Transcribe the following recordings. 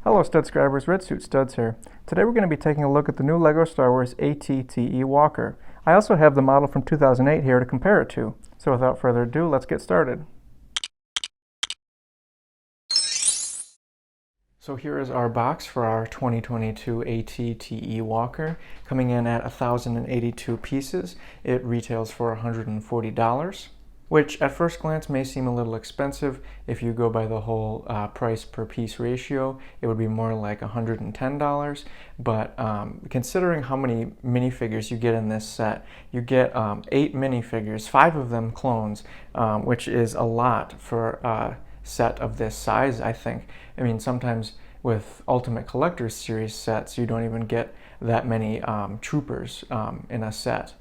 Hello Stud-Scribers, Red Suit Studs here. Today we're going to be taking a look at the new LEGO Star Wars AT-TE Walker. I also have the model from 2008 here to compare it to. So without further ado, let's get started. So here is our box for our 2022 AT-TE Walker, coming in at 1,082 pieces. It retails for $140. Which at first glance may seem a little expensive. If you go by the whole price per piece ratio, it would be more like $110. But considering how many minifigures you get in this set, you get 8 minifigures, 5 of them clones, which is a lot for a set of this size, I think. I mean, sometimes with Ultimate Collector's Series sets, you don't even get that many troopers in a set.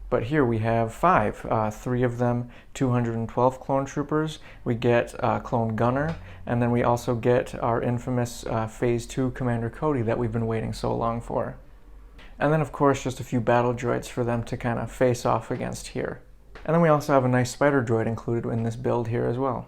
But here we have 5, 3 of them 212 clone troopers. We get clone gunner, and then we also get our infamous Phase 2 Commander Cody that we've been waiting so long for. And then of course just a few battle droids for them to kind of face off against here. And then we also have a nice spider droid included in this build here as well.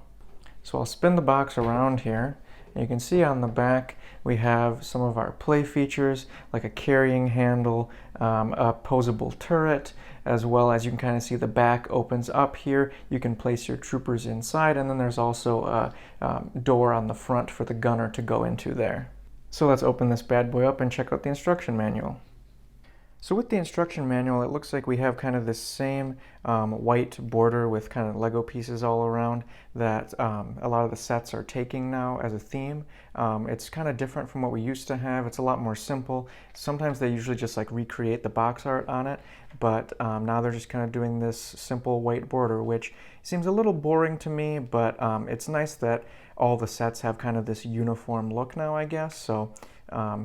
So I'll spin the box around here. You can see on the back we have some of our play features like a carrying handle, a posable turret, as well as you can kind of see the back opens up here. You can place your troopers inside, and then there's also a door on the front for the gunner to go into there. So let's open this bad boy up and check out the instruction manual. So with the instruction manual, it looks like we have kind of this same white border with kind of Lego pieces all around that a lot of the sets are taking now as a theme. It's kind of different from what we used to have. It's a lot more simple. Sometimes they usually just like recreate the box art on it, but now they're just kind of doing this simple white border, which seems a little boring to me, but it's nice that all the sets have kind of this uniform look now, I guess. So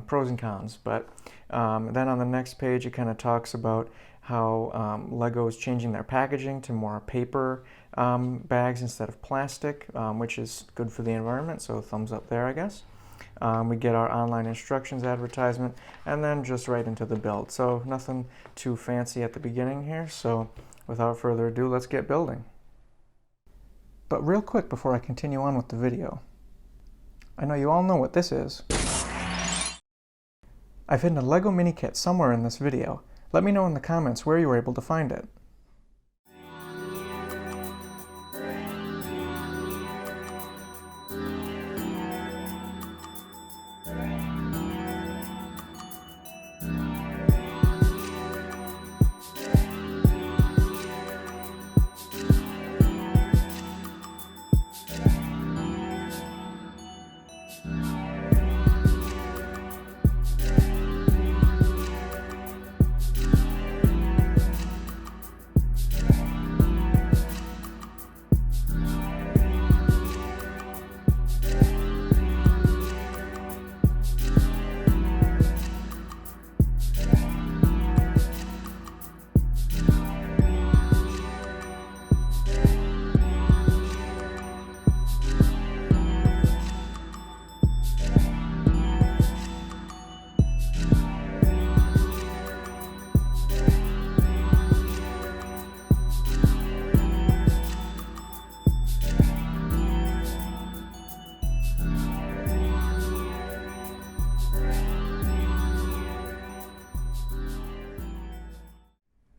pros and cons. But then on the next page it kind of talks about how LEGO is changing their packaging to more paper bags instead of plastic, which is good for the environment, so thumbs up there, I guess. We get our online instructions advertisement, and then just right into the build. So nothing too fancy at the beginning here, so without further ado, let's get building. But real quick before I continue on with the video, I know you all know what this is. I've hidden a LEGO Minikit somewhere in this video. Let me know in the comments where you were able to find it.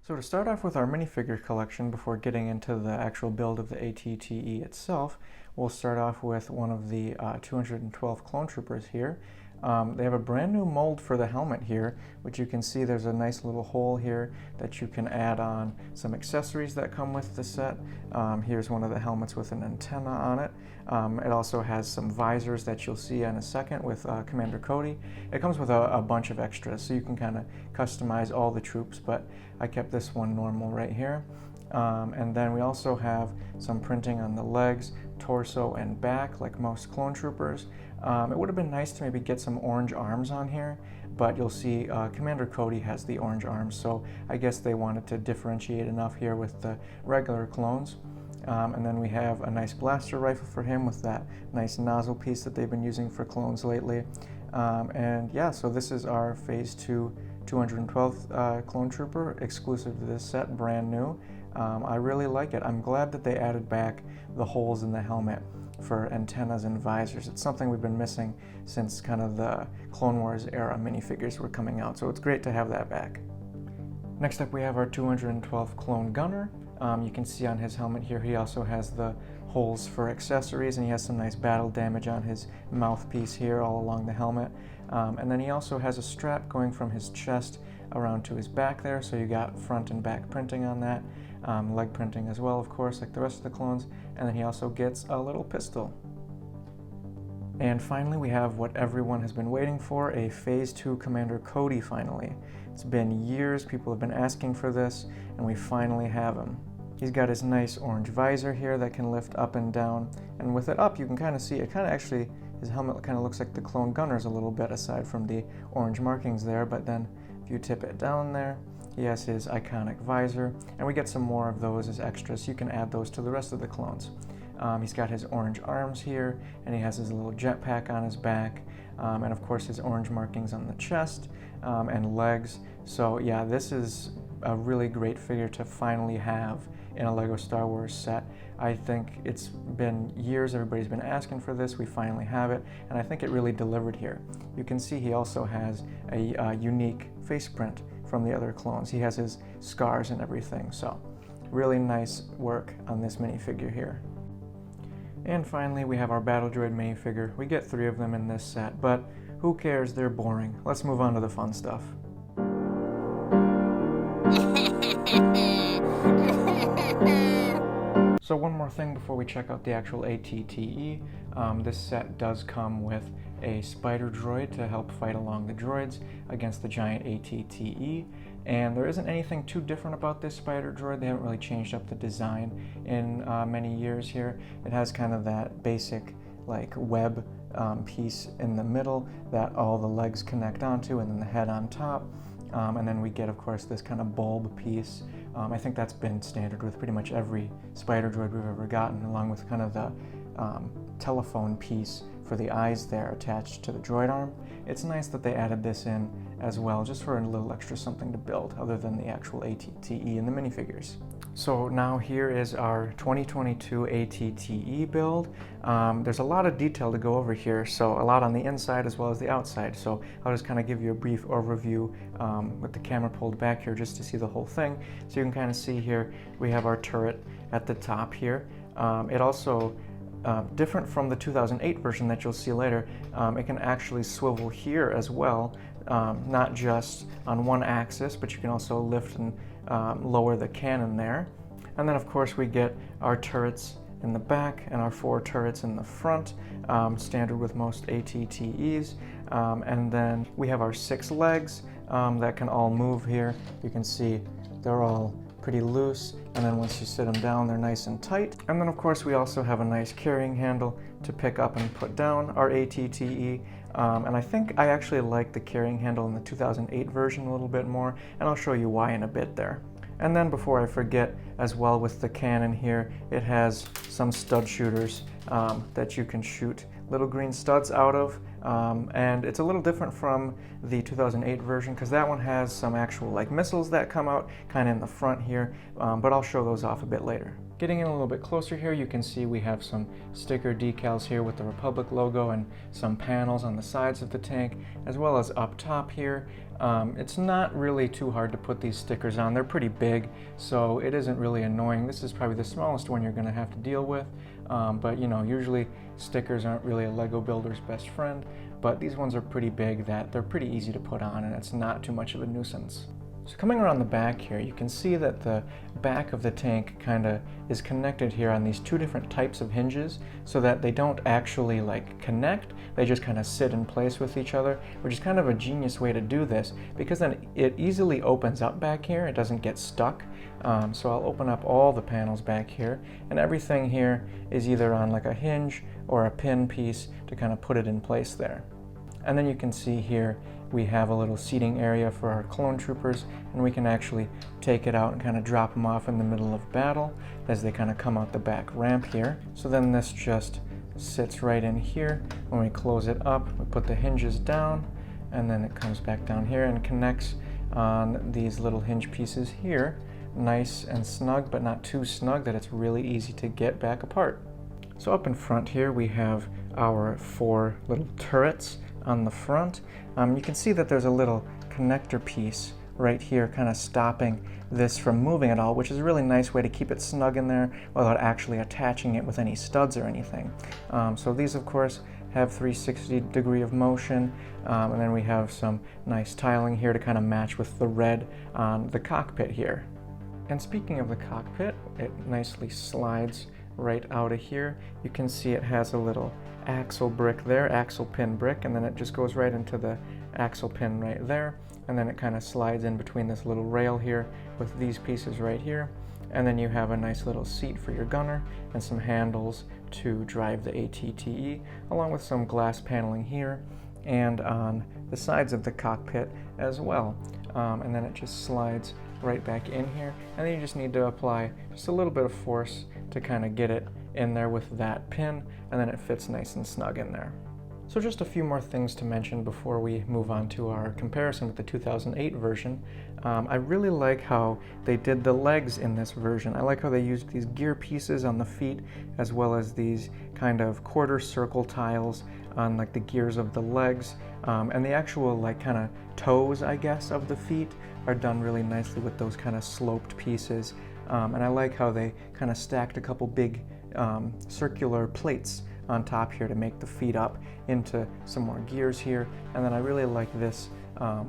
So to start off with our minifigure collection before getting into the actual build of the AT-TE itself, we'll start off with one of the 212 clone troopers here. They have a brand new mold for the helmet here, which you can see there's a nice little hole here that you can add on some accessories that come with the set. Here's one of the helmets with an antenna on it. It also has some visors that you'll see in a second with Commander Cody. It comes with a bunch of extras, so you can kind of customize all the troops, but I kept this one normal right here. And then we also have some printing on the legs, torso, and back, like most clone troopers. It would have been nice to maybe get some orange arms on here, but you'll see Commander Cody has the orange arms, so I guess they wanted to differentiate enough here with the regular clones. And then we have a nice blaster rifle for him with that nice nozzle piece that they've been using for clones lately. And yeah, so this is our Phase 2 212th clone trooper, exclusive to this set, brand new. I really like it. I'm glad that they added back the holes in the helmet. for antennas and visors. It's something we've been missing since kind of the Clone Wars era minifigures were coming out, so it's great to have that back. Next up, we have our 212th Clone Gunner. You can see on his helmet here, he also has the holes for accessories, and he has some nice battle damage on his mouthpiece here all along the helmet. And then he also has a strap going from his chest around to his back there, so you got front and back printing on that. Leg printing as well, of course, like the rest of the clones. And then he also gets a little pistol. And finally, we have what everyone has been waiting for, a Phase 2 Commander Cody finally. It's been years, people have been asking for this, and we finally have him. He's got his nice orange visor here that can lift up and down, and with it up you can kind of see, it kind of actually, his helmet kind of looks like the Clone Gunner's a little bit aside from the orange markings there, but then if you tip it down there, he has his iconic visor, and we get some more of those as extras, so you can add those to the rest of the clones. He's got his orange arms here, and he has his little jetpack on his back, and of course his orange markings on the chest and legs. So yeah, this is a really great figure to finally have in a LEGO Star Wars set. I think it's been years, everybody's been asking for this, we finally have it, and I think it really delivered here. You can see he also has a unique face print from the other clones. He has his scars and everything, so really nice work on this minifigure here. And finally, we have our Battle Droid minifigure. We get 3 of them in this set, but who cares, they're boring. Let's move on to the fun stuff. So one more thing before we check out the actual ATTE. This set does come with a spider droid to help fight along the droids against the giant ATTE. And there isn't anything too different about this spider droid. They haven't really changed up the design in many years here. It has kind of that basic like web piece in the middle that all the legs connect onto, and then the head on top. And then we get, of course, this kind of bulb piece. I think that's been standard with pretty much every spider droid we've ever gotten, along with kind of the telephone piece for the eyes there attached to the droid arm. It's nice that they added this in as well, just for a little extra something to build, other than the actual ATTE and the minifigures. So now here is our 2022 ATTE build. There's a lot of detail to go over here, so a lot on the inside as well as the outside. So I'll just kind of give you a brief overview with the camera pulled back here just to see the whole thing. So you can kind of see here, we have our turret at the top here. It also, different from the 2008 version that you'll see later, it can actually swivel here as well, not just on one axis, but you can also lift and lower the cannon there. And then of course we get our turrets in the back and our 4 turrets in the front, standard with most ATTEs. And then we have our 6 legs that can all move here. You can see they're all pretty loose, and then once you sit them down, they're nice and tight. And then of course we also have a nice carrying handle to pick up and put down our ATTE. And I think I actually like the carrying handle in the 2008 version a little bit more, and I'll show you why in a bit there. And then before I forget as well, with the cannon here, it has some stud shooters that you can shoot little green studs out of, and it's a little different from the 2008 version because that one has some actual like missiles that come out kind of in the front here, but I'll show those off a bit later. Getting in a little bit closer here, you can see we have some sticker decals here with the Republic logo and some panels on the sides of the tank, as well as up top here. It's not really too hard to put these stickers on. They're pretty big, so it isn't really annoying. This is probably the smallest one you're going to have to deal with, but you know, usually stickers aren't really a LEGO builder's best friend, but these ones are pretty big that they're pretty easy to put on, and it's not too much of a nuisance. So coming around the back here, you can see that the back of the tank kind of is connected here on these 2 different types of hinges, so that they don't actually like connect, they just kind of sit in place with each other, which is kind of a genius way to do this, because then it easily opens up back here, it doesn't get stuck. So I'll open up all the panels back here, and everything here is either on like a hinge or a pin piece to kind of put it in place there. And then you can see here we have a little seating area for our clone troopers, and we can actually take it out and kind of drop them off in the middle of battle as they kind of come out the back ramp here. So then this just sits right in here. When we close it up, we put the hinges down, and then it comes back down here and connects on these little hinge pieces here. Nice and snug, but not too snug that it's really easy to get back apart. So up in front here we have our 4 little turrets on the front. You can see that there's a little connector piece right here kind of stopping this from moving at all, which is a really nice way to keep it snug in there without actually attaching it with any studs or anything. So these of course have 360 degree of motion, and then we have some nice tiling here to kind of match with the red on the cockpit here. And speaking of the cockpit, it nicely slides right out of here. You can see it has a little axle brick there, axle pin brick, and then it just goes right into the axle pin right there, and then it kind of slides in between this little rail here with these pieces right here. And then you have a nice little seat for your gunner and some handles to drive the ATTE, along with some glass paneling here and on the sides of the cockpit as well. And then it just slides right back in here, and then you just need to apply just a little bit of force to kind of get it in there with that pin, and then it fits nice and snug in there. So just a few more things to mention before we move on to our comparison with the 2008 version. I really like how they did the legs in this version. I like how they used these gear pieces on the feet, as well as these kind of quarter circle tiles on like the gears of the legs, and the actual like kind of toes, I guess, of the feet are done really nicely with those kind of sloped pieces. And I like how they kind of stacked a couple big circular plates on top here to make the feet up into some more gears here. And then I really like this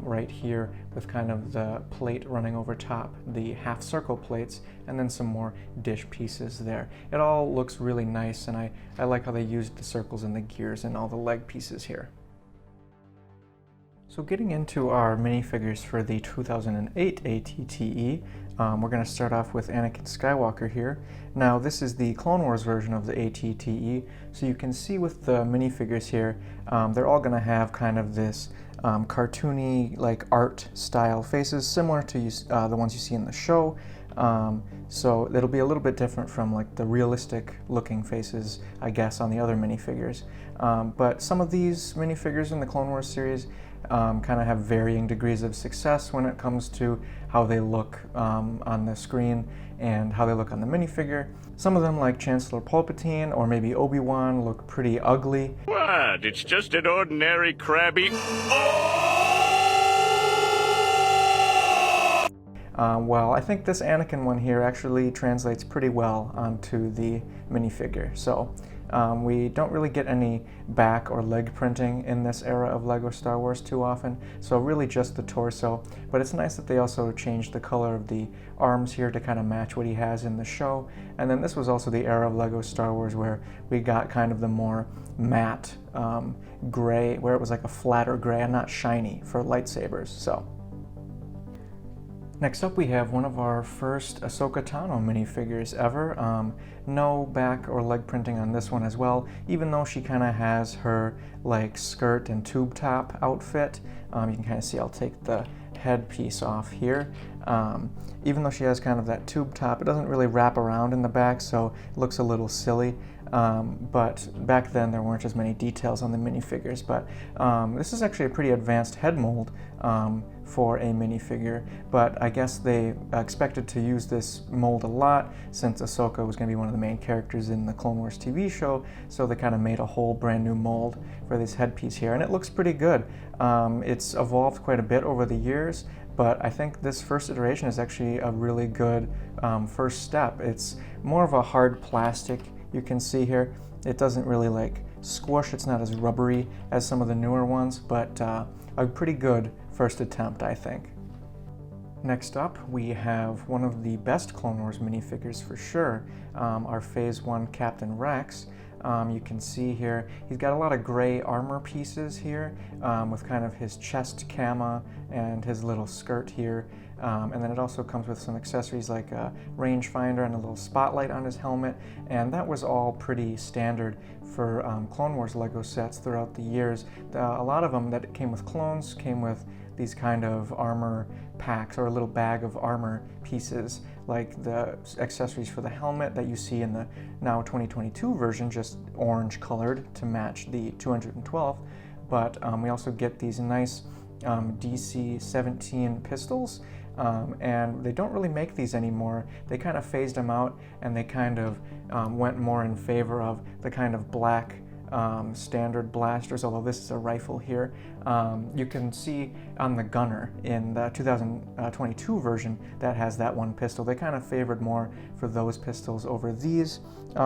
right here with kind of the plate running over top, the half circle plates, and then some more dish pieces there. It all looks really nice, and I like how they used the circles and the gears and all the leg pieces here. So getting into our minifigures for the 2008 ATTE, we're going to start off with Anakin Skywalker here. Now this is the Clone Wars version of the ATTE, so you can see with the minifigures here, they're all going to have kind of this cartoony like art style faces, similar to the ones you see in the show. So it'll be a little bit different from like the realistic looking faces, I guess, on the other minifigures. But some of these minifigures in the Clone Wars series kind of have varying degrees of success when it comes to how they look on the screen and how they look on the minifigure. Some of them, like Chancellor Palpatine or maybe Obi-Wan, look pretty ugly. What? It's just an ordinary crabby... Well, I think this Anakin one here actually translates pretty well onto the minifigure. So we don't really get any back or leg printing in this era of LEGO Star Wars too often, so really just the torso. But it's nice that they also changed the color of the arms here to kind of match what he has in the show. And then this was also the era of LEGO Star Wars where we got kind of the more matte gray, where it was like a flatter gray and not shiny for lightsabers. So next up we have one of our first Ahsoka Tano minifigures ever. No back or leg printing on this one as well, even though she kind of has her like skirt and tube top outfit. You can kind of see, I'll take the headpiece off here. Even though she has kind of that tube top, it doesn't really wrap around in the back, so it looks a little silly. But back then there weren't as many details on the minifigures, but this is actually a pretty advanced head mold for a minifigure, but I guess they expected to use this mold a lot since Ahsoka was going to be one of the main characters in the Clone Wars TV show, so they kind of made a whole brand new mold for this headpiece here, and it looks pretty good. It's evolved quite a bit over the years, but I think this first iteration is actually a really good first step. It's more of a hard plastic, you can see here. It doesn't really like squish, it's not as rubbery as some of the newer ones, but a pretty good first attempt, I think. Next up, we have one of the best Clone Wars minifigures for sure, our Phase 1 Captain Rex. You can see here, he's got a lot of gray armor pieces here, with kind of his chest camo and his little skirt here. And then it also comes with some accessories like a rangefinder and a little spotlight on his helmet, and that was all pretty standard for Clone Wars LEGO sets throughout the years. A lot of them that came with clones came with these kind of armor packs or a little bag of armor pieces, like the accessories for the helmet that you see in the now 2022 version, just orange colored to match the 212th. But we also get these nice DC-17 pistols and they don't really make these anymore. They kind of phased them out, and they kind of went more in favor of the kind of black standard blasters, although this is a rifle here. You can see on the gunner in the 2022 version that has that one pistol. They kind of favored more for those pistols over these,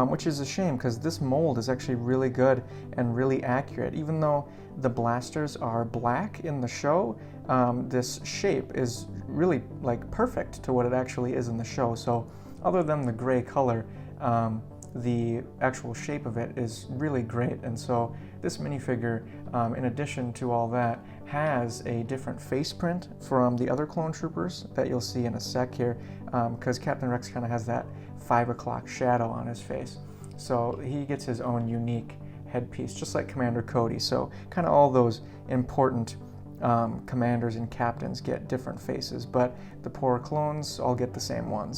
which is a shame because this mold is actually really good and really accurate. Even though the blasters are black in the show, this shape is really like perfect to what it actually is in the show. So other than the gray color, the actual shape of it is really great. And so this minifigure, in addition to all that, has a different face print from the other clone troopers that you'll see in a sec here, because Captain Rex kind of has that 5 o'clock shadow on his face. So he gets his own unique headpiece, just like Commander Cody. So kind of all those important commanders and captains get different faces, but the poor clones all get the same ones.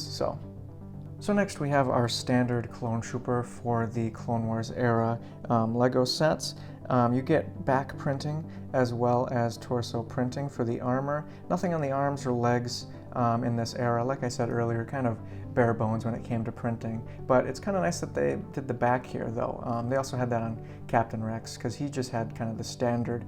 So next we have our standard clone trooper for the Clone Wars era LEGO sets. You get back printing as well as torso printing for the armor. Nothing on the arms or legs in this era. Like I said earlier, kind of bare bones when it came to printing. But it's kind of nice that they did the back here though. They also had that on Captain Rex because he just had kind of the standard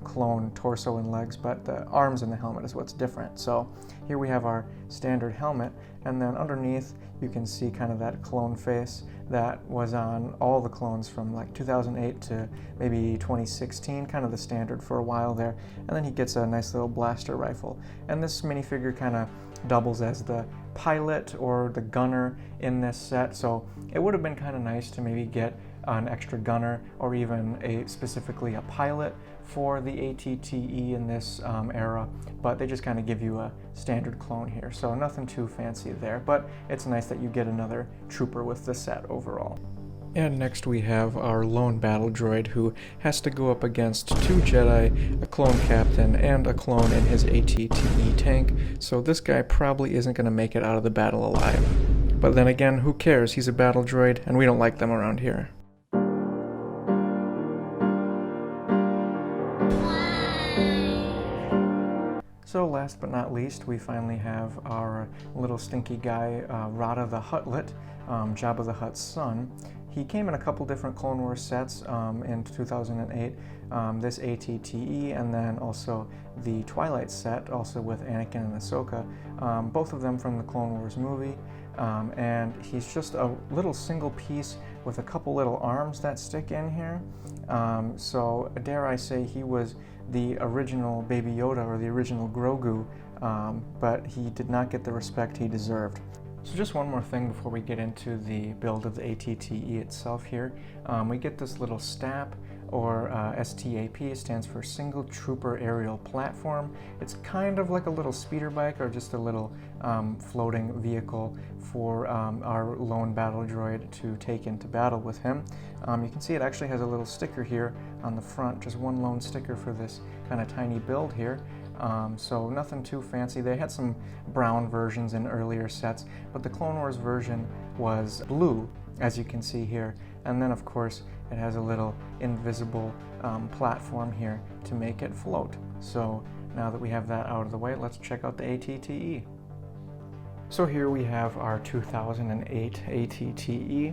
clone torso and legs, but the arms and the helmet is what's different. So here we have our standard helmet, and then underneath you can see kind of that clone face that was on all the clones from like 2008 to maybe 2016, kind of the standard for a while there. And then he gets a nice little blaster rifle. And this minifigure kind of doubles as the pilot or the gunner in this set, so it would have been kind of nice to maybe get an extra gunner or even specifically a pilot for the ATTE in this era, but they just kind of give you a standard clone here, so nothing too fancy there, but it's nice that you get another trooper with the set overall. And next we have our lone battle droid who has to go up against 2 Jedi, a clone captain, and a clone in his ATTE tank, so this guy probably isn't going to make it out of the battle alive. But then again, who cares? He's a battle droid, and we don't like them around here. So last but not least, we finally have our little stinky guy, Rada the Huttlet, Jabba the Hutt's son. He came in a couple different Clone Wars sets in 2008, this ATTE, and then also the Twilight set, also with Anakin and Ahsoka, both of them from the Clone Wars movie. And he's just a little single piece with a couple little arms that stick in here. So dare I say he was the original Baby Yoda or the original Grogu, but he did not get the respect he deserved. So just one more thing before we get into the build of the ATTE itself here. We get this little STAP, or STAP, stands for Single Trooper Aerial Platform. It's kind of like a little speeder bike or just a little floating vehicle for our lone battle droid to take into battle with him. You can see it actually has a little sticker here on the front, just one lone sticker for this kind of tiny build here. So nothing too fancy. They had some brown versions in earlier sets, but the Clone Wars version was blue, as you can see here. And then of course it has a little invisible platform here to make it float. So now that we have that out of the way, let's check out the ATTE. So here we have our 2008 ATTE,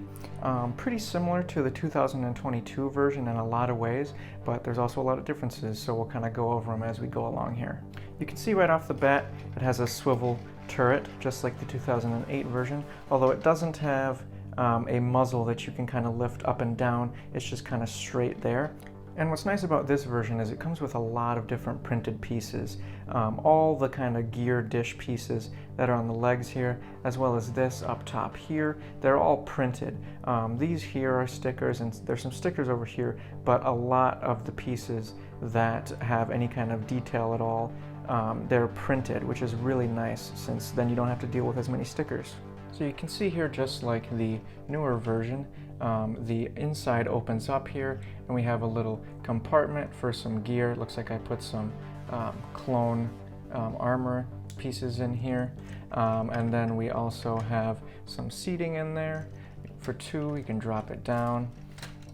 pretty similar to the 2022 version in a lot of ways, but there's also a lot of differences, so we'll kind of go over them as we go along here. You can see right off the bat it has a swivel turret, just like the 2008 version, although it doesn't have a muzzle that you can kind of lift up and down. It's just kind of straight there. And what's nice about this version is it comes with a lot of different printed pieces. All the kind of gear dish pieces that are on the legs here, as well as this up top here, they're all printed. These here are stickers, and there's some stickers over here, but a lot of the pieces that have any kind of detail at all, they're printed, which is really nice, since then you don't have to deal with as many stickers. So you can see here, just like the newer version, the inside opens up here, and we have a little compartment for some gear. It looks like I put some clone armor pieces in here, and then we also have some seating in there for 2. You can drop it down,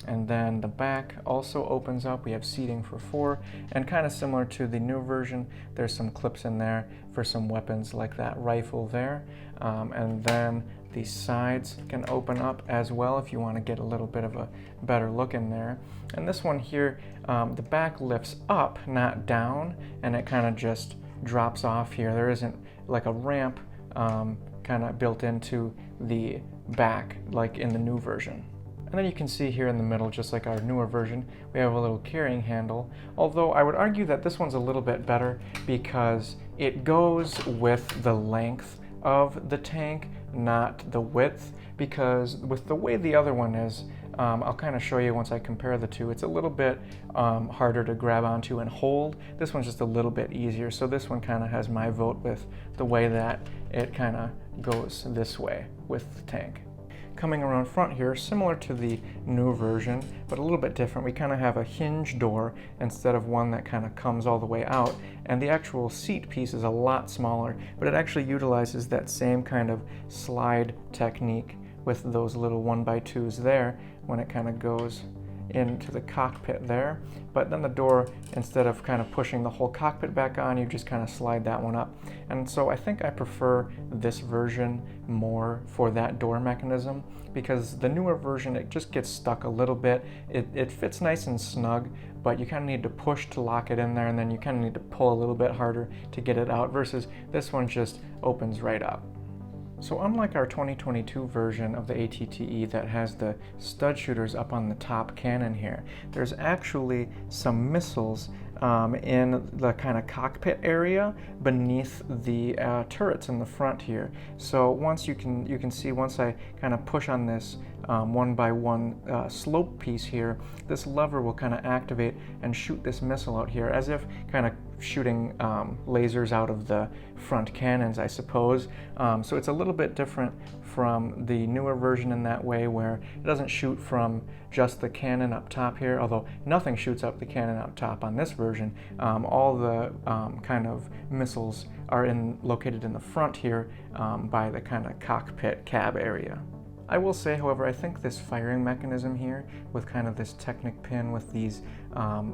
And then the back also opens up. We have seating for 4, and kind of similar to the new version, there's some clips in there for some weapons like that rifle there. And then the sides can open up as well if you want to get a little bit of a better look in there. And this one here, the back lifts up, not down, and it kind of just drops off here. There isn't like a ramp kind of built into the back like in the new version. And then you can see here in the middle, just like our newer version, we have a little carrying handle. Although I would argue that this one's a little bit better because it goes with the length of the tank, not the width, because with the way the other one is, I'll kind of show you once I compare the two, it's a little bit harder to grab onto and hold. This one's just a little bit easier, so this one kind of has my vote with the way that it kind of goes this way with the tank. Coming around front here, similar to the new version, but a little bit different. We kind of have a hinge door instead of one that kind of comes all the way out, and the actual seat piece is a lot smaller, but it actually utilizes that same kind of slide technique with those little 1x2s there when it kind of goes into the cockpit there. But then the door, instead of kind of pushing the whole cockpit back on, you just kind of slide that one up. And so I think I prefer this version more for that door mechanism, because the newer version, it just gets stuck a little bit. It fits nice and snug, but you kind of need to push to lock it in there, and then you kind of need to pull a little bit harder to get it out, versus this one just opens right up. So unlike our 2022 version of the ATTE that has the stud shooters up on the top cannon here, there's actually some missiles in the kind of cockpit area beneath the turrets in the front here. So once you can see, once I kind of push on this 1x1 slope piece here, this lever will kind of activate and shoot this missile out here, as if kind of shooting lasers out of the front cannons, I suppose. So it's a little bit different from the newer version in that way, where it doesn't shoot from just the cannon up top here, although nothing shoots up the cannon up top on this version. All the kind of missiles are located in the front here by the kind of cockpit cab area. I will say, however, I think this firing mechanism here with kind of this Technic pin with these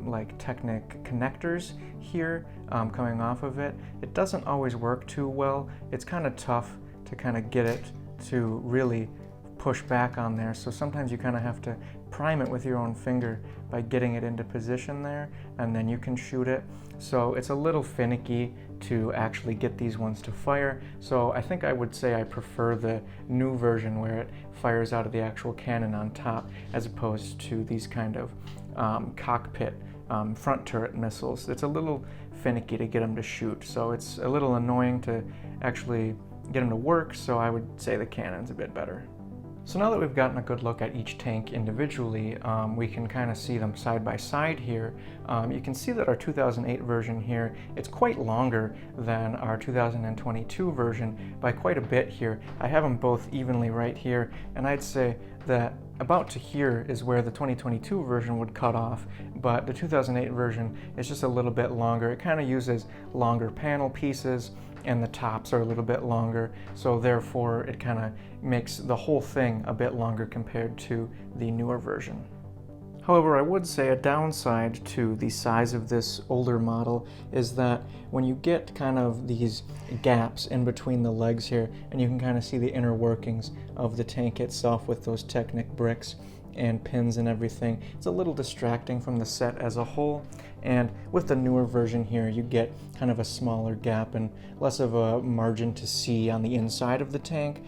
like Technic connectors here coming off of it, it doesn't always work too well. It's kind of tough to kind of get it to really push back on there, so sometimes you kind of have to prime it with your own finger by getting it into position there, and then you can shoot it. So it's a little finicky to actually get these ones to fire, so I think I would say I prefer the new version where it fires out of the actual cannon on top, as opposed to these kind of cockpit front turret missiles. It's a little finicky to get them to shoot, so it's a little annoying to actually get them to work, so I would say the cannon's a bit better. So now that we've gotten a good look at each tank individually, we can kind of see them side by side here. You can see that our 2008 version here, it's quite longer than our 2022 version by quite a bit here. I have them both evenly right here, and I'd say that about to here is where the 2022 version would cut off, but the 2008 version is just a little bit longer. It kind of uses longer panel pieces, and the tops are a little bit longer, so therefore it kind of makes the whole thing a bit longer compared to the newer version. However, I would say a downside to the size of this older model is that when you get kind of these gaps in between the legs here, and you can kind of see the inner workings of the tank itself with those Technic bricks and pins and everything, it's a little distracting from the set as a whole. And with the newer version here, you get kind of a smaller gap and less of a margin to see on the inside of the tank,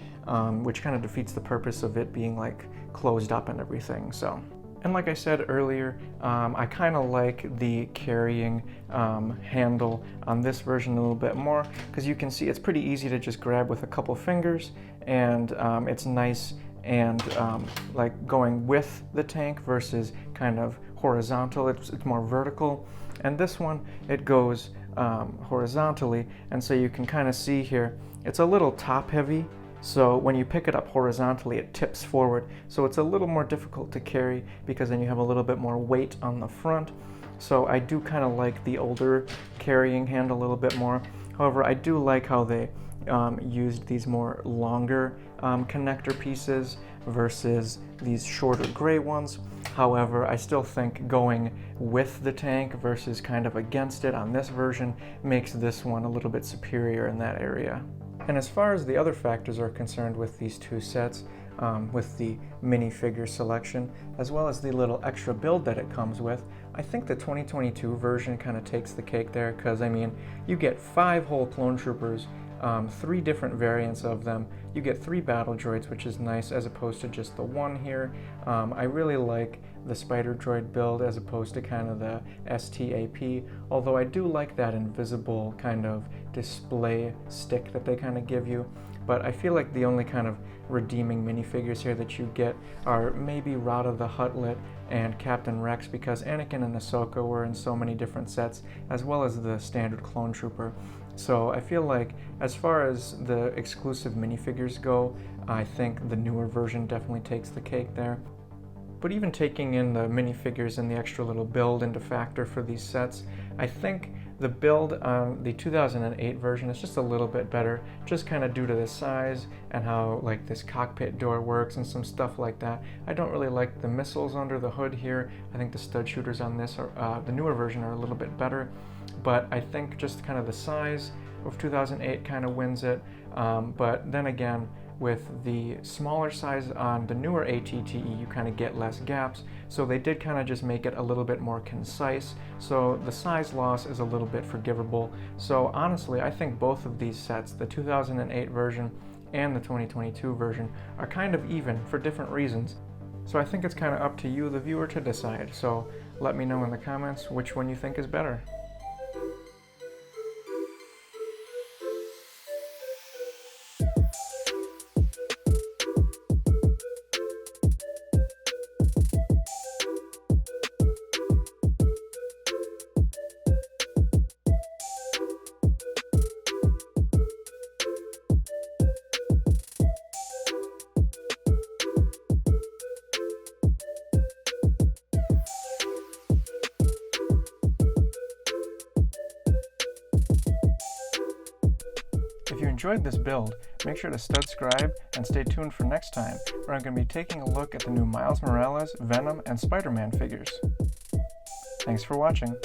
which kind of defeats the purpose of it being like closed up and everything. So, and like I said earlier, I kind of like the carrying handle on this version a little bit more, because you can see it's pretty easy to just grab with a couple fingers, and it's nice and like going with the tank versus kind of horizontal. It's more vertical, and this one, it goes horizontally, and so you can kind of see here it's a little top heavy, so when you pick it up horizontally it tips forward, so it's a little more difficult to carry because then you have a little bit more weight on the front. So I do kind of like the older carrying handle a little bit more. However, I do like how they used these more longer connector pieces versus these shorter gray ones. However, I still think going with the tank versus kind of against it on this version makes this one a little bit superior in that area. And as far as the other factors are concerned with these two sets, with the minifigure selection, as well as the little extra build that it comes with, I think the 2022 version kind of takes the cake there, because I mean, you get 5 whole clone troopers, 3 different variants of them, you get 3 battle droids, which is nice, as opposed to just the one here. I really like the spider droid build as opposed to kind of the STAP, although I do like that invisible kind of display stick that they kind of give you. But I feel like the only kind of redeeming minifigures here that you get are maybe Rada the Huttlet and Captain Rex, because Anakin and Ahsoka were in so many different sets, as well as the standard clone trooper. So I feel like as far as the exclusive minifigures go, I think the newer version definitely takes the cake there. But even taking in the minifigures and the extra little build into factor for these sets, I think the build on the 2008 version is just a little bit better, just kind of due to the size and how like this cockpit door works and some stuff like that. I don't really like the missiles under the hood here. I think the stud shooters on this, are, the newer version, are a little bit better. But I think just kind of the size of 2008 kind of wins it. But then again, with the smaller size on the newer ATTE, you kind of get less gaps, so they did kind of just make it a little bit more concise, so the size loss is a little bit forgivable. So honestly, I think both of these sets, the 2008 version and the 2022 version, are kind of even for different reasons. So I think it's kind of up to you, the viewer, to decide. So let me know in the comments which one you think is better. If you enjoyed this build, make sure to subscribe and stay tuned for next time, where I'm going to be taking a look at the new Miles Morales, Venom, and Spider-Man figures. Thanks for watching.